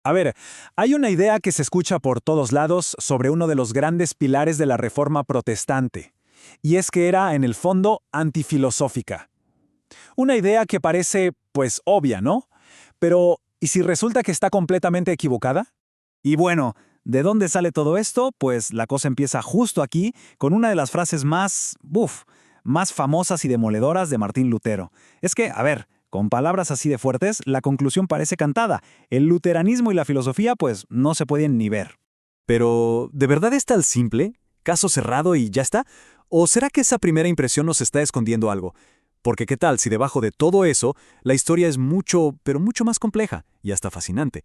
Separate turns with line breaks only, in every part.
A ver, hay una idea que se escucha por todos lados sobre uno de los grandes pilares de la Reforma protestante, y es que era, en el fondo, antifilosófica. Una idea que parece, pues, obvia, ¿no? Pero, ¿y si resulta que está completamente equivocada? Y bueno, ¿de dónde sale todo esto? Pues la cosa empieza justo aquí, con una de las frases más famosas y demoledoras de Martín Lutero. Es que, a ver, con palabras así de fuertes, la conclusión parece cantada. El luteranismo y la filosofía, pues, no se pueden ni ver.
Pero, ¿de verdad es tan simple? ¿Caso cerrado y ya está? ¿O será que esa primera impresión nos está escondiendo algo? Porque qué tal si debajo de todo eso, la historia es mucho, pero mucho más compleja y hasta fascinante.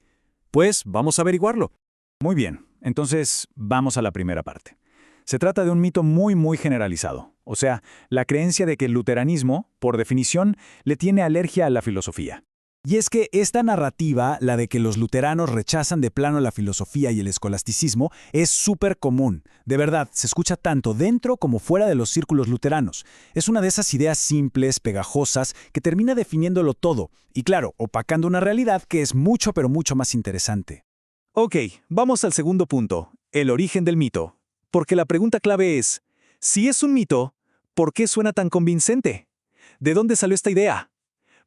Pues vamos a averiguarlo.
Muy bien, entonces vamos a la primera parte. Se trata de un mito muy generalizado, o sea, la creencia de que el luteranismo, por definición, le tiene alergia a la filosofía. Y es que esta narrativa, la de que los luteranos rechazan de plano la filosofía y el escolasticismo, es súper común. De verdad, se escucha tanto dentro como fuera de los círculos luteranos. Es una de esas ideas simples, pegajosas, que termina definiéndolo todo, y claro, opacando una realidad que es mucho pero mucho más interesante. Ok, vamos al segundo punto, el origen del mito. Porque la pregunta clave es, si es un mito, ¿por qué suena tan convincente? ¿De dónde salió esta idea?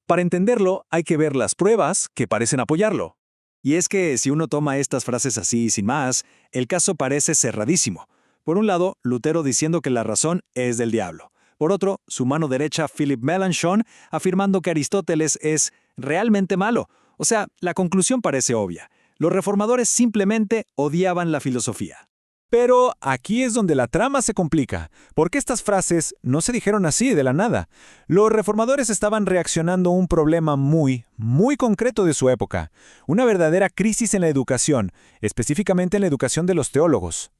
Para entenderlo, hay que ver las pruebas que parecen apoyarlo. Y es que si uno toma estas frases así sin más, el caso parece cerradísimo. Por un lado, Lutero diciendo que la razón es del diablo. Por otro, su mano derecha, Philip Melanchthon, afirmando que Aristóteles es realmente malo. O sea, la conclusión parece obvia. Los reformadores simplemente odiaban la filosofía. Pero aquí es donde la trama se complica, porque estas frases no se dijeron así de la nada. Los reformadores estaban reaccionando a un problema muy concreto de su época, una verdadera crisis en la educación, específicamente en la educación de los teólogos.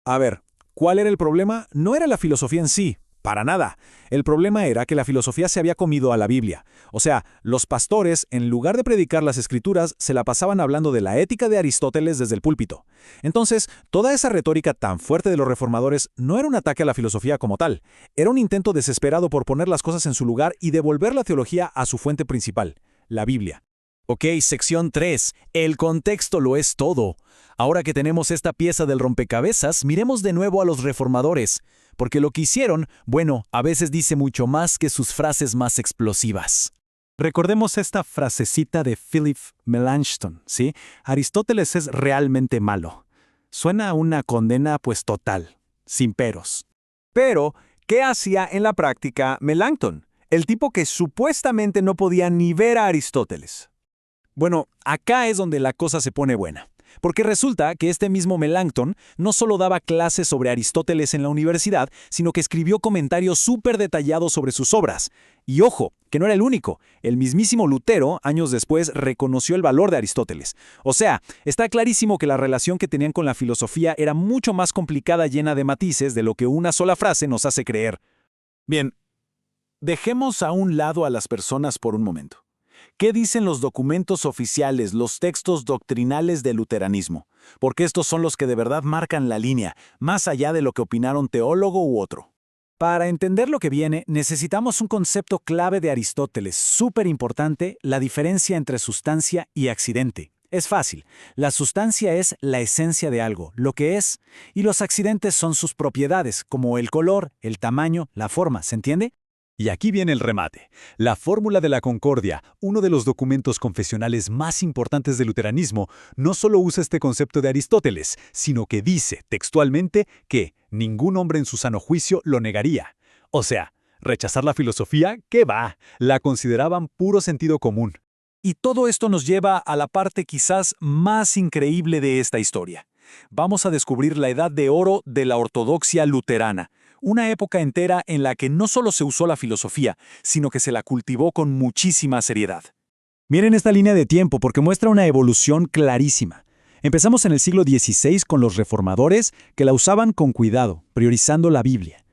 A ver, ¿cuál era el problema? No era la filosofía en sí. Para nada. El problema era que la filosofía se había comido a la Biblia. O sea, los pastores, en lugar de predicar las escrituras, se la pasaban hablando de la ética de Aristóteles desde el púlpito. Entonces, toda esa retórica tan fuerte de los reformadores no era un ataque a la filosofía como tal. Era un intento desesperado por poner las cosas en su lugar y devolver la teología a su fuente principal, la Biblia. Ok, sección 3. El contexto lo es todo. Ahora que tenemos esta pieza del rompecabezas, miremos de nuevo a los reformadores. Porque lo que hicieron, bueno, a veces dice mucho más que sus frases más explosivas. Recordemos esta frasecita de Philip Melanchthon, ¿sí? Aristóteles es realmente malo. Suena a una condena pues total, sin peros. Pero, ¿qué hacía en la práctica Melanchthon? El tipo que supuestamente no podía ni ver a Aristóteles. Bueno, acá es donde la cosa se pone buena. Porque resulta que este mismo Melanchthon no solo daba clases sobre Aristóteles en la universidad, sino que escribió comentarios súper detallados sobre sus obras. Y ojo, que no era el único. El mismísimo Lutero, años después, reconoció el valor de Aristóteles. O sea, está clarísimo que la relación que tenían con la filosofía era mucho más complicada, llena de matices, de lo que una sola frase nos hace creer. Bien, dejemos a un lado a las personas por un momento. ¿Qué dicen los documentos oficiales, los textos doctrinales del luteranismo? Porque estos son los que de verdad marcan la línea, más allá de lo que opinaron teólogo u otro. Para entender lo que viene, necesitamos un concepto clave de Aristóteles, súper importante, la diferencia entre sustancia y accidente. Es fácil, la sustancia es la esencia de algo, lo que es, y los accidentes son sus propiedades, como el color, el tamaño, la forma, ¿se entiende? Y aquí viene el remate. La Fórmula de la Concordia, uno de los documentos confesionales más importantes del luteranismo, no solo usa este concepto de Aristóteles, sino que dice textualmente que ningún hombre en su sano juicio lo negaría. O sea, rechazar la filosofía, ¿qué va? La consideraban puro sentido común. Y todo esto nos lleva a la parte quizás más increíble de esta historia. Vamos a descubrir la edad de oro de la ortodoxia luterana. Una época entera en la que no solo se usó la filosofía, sino que se la cultivó con muchísima seriedad. Miren esta línea de tiempo porque muestra una evolución clarísima. Empezamos en el siglo XVI con los reformadores que la usaban con cuidado, priorizando la Biblia.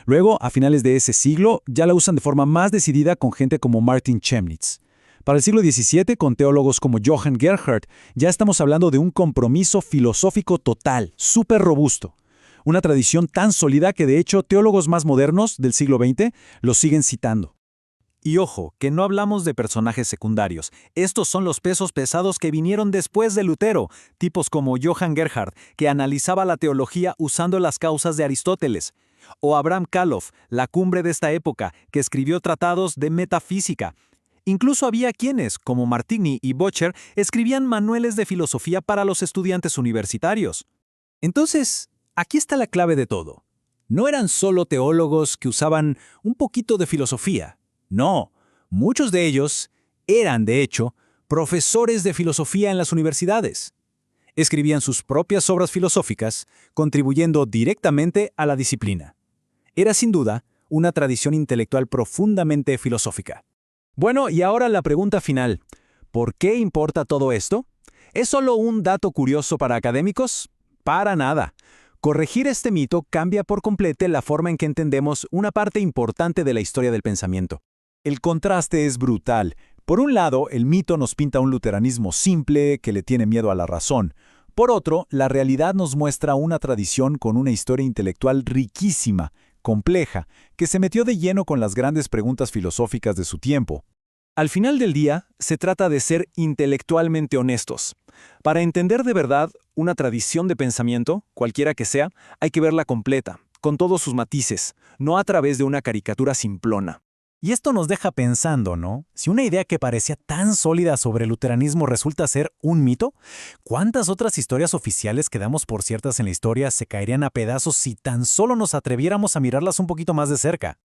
Luego, a finales de ese siglo, ya la usan de forma más decidida con gente como Martin Chemnitz. Para el siglo XVII, con teólogos como Johann Gerhard, ya estamos hablando de un compromiso filosófico total, súper robusto. Una tradición tan sólida que de hecho teólogos más modernos del siglo XX lo siguen citando.
Y ojo, que no hablamos de personajes secundarios. Estos son los pesos pesados que vinieron después de Lutero, tipos como Johann Gerhard, que analizaba la teología usando las causas de Aristóteles, o Abraham Kalof, la cumbre de esta época, que escribió tratados de metafísica. Incluso había quienes, como Martigny y Bocher, escribían manuales de filosofía para los estudiantes universitarios. Entonces, aquí está la clave de todo. No eran solo teólogos que usaban un poquito de filosofía. No, muchos de ellos eran, de hecho, profesores de filosofía en las universidades. Escribían sus propias obras filosóficas, contribuyendo directamente a la disciplina. Era sin duda una tradición intelectual profundamente filosófica. Bueno, y ahora la pregunta final. ¿Por qué importa todo esto? ¿Es solo un dato curioso para académicos? Para nada. Corregir este mito cambia por completo la forma en que entendemos una parte importante de la historia del pensamiento. El contraste es brutal. Por un lado, el mito nos pinta un luteranismo simple que le tiene miedo a la razón. Por otro, la realidad nos muestra una tradición con una historia intelectual riquísima, compleja, que se metió de lleno con las grandes preguntas filosóficas de su tiempo. Al final del día, se trata de ser intelectualmente honestos. Para entender de verdad una tradición de pensamiento, cualquiera que sea, hay que verla completa, con todos sus matices, no a través de una caricatura simplona. Y esto nos deja pensando, ¿no? Si una idea que parecía tan sólida sobre el luteranismo resulta ser un mito, ¿cuántas otras historias oficiales que damos por ciertas en la historia se caerían a pedazos si tan solo nos atreviéramos a mirarlas un poquito más de cerca?